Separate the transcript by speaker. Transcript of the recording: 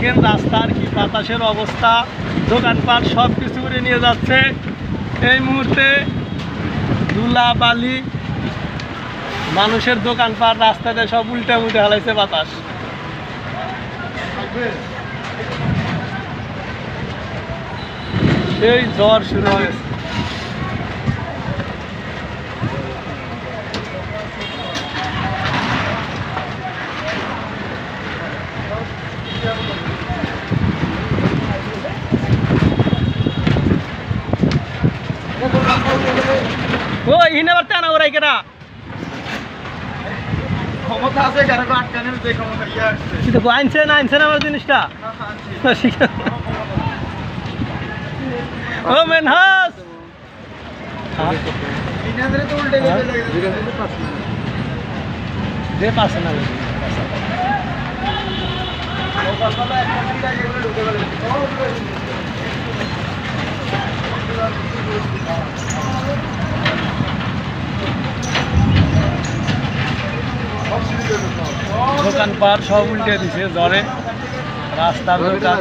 Speaker 1: দেখেন রাস্তার কি বাতাসের অবস্থা, দোকানপাট সব কিছু করে নিয়ে যাচ্ছে। এই মুহূর্তে ধুলা বালি, মানুষের দোকানপাট রাস্তাতে সব উল্টে মুটে হালাইছে বাতাস। সেই জ্বর শুরু হয়েছে। ও ইনে আবার টানা ওরাই কেনা
Speaker 2: ক্ষমতা আছে কারো আটকানোর যে ক্ষমতা ইয়ে আসছে
Speaker 1: কিন্তু আনছেন আমার জিনিসটা। ও মেনহাস
Speaker 2: ইনাদের তো উল্টে গেছে
Speaker 1: যে পাশে না
Speaker 2: ও কলকাতা একটা দিন আগে করে ঢুকে গেল
Speaker 1: দোকানপাট সব উল্টে দিছে জ্বরে, রাস্তার দোকান।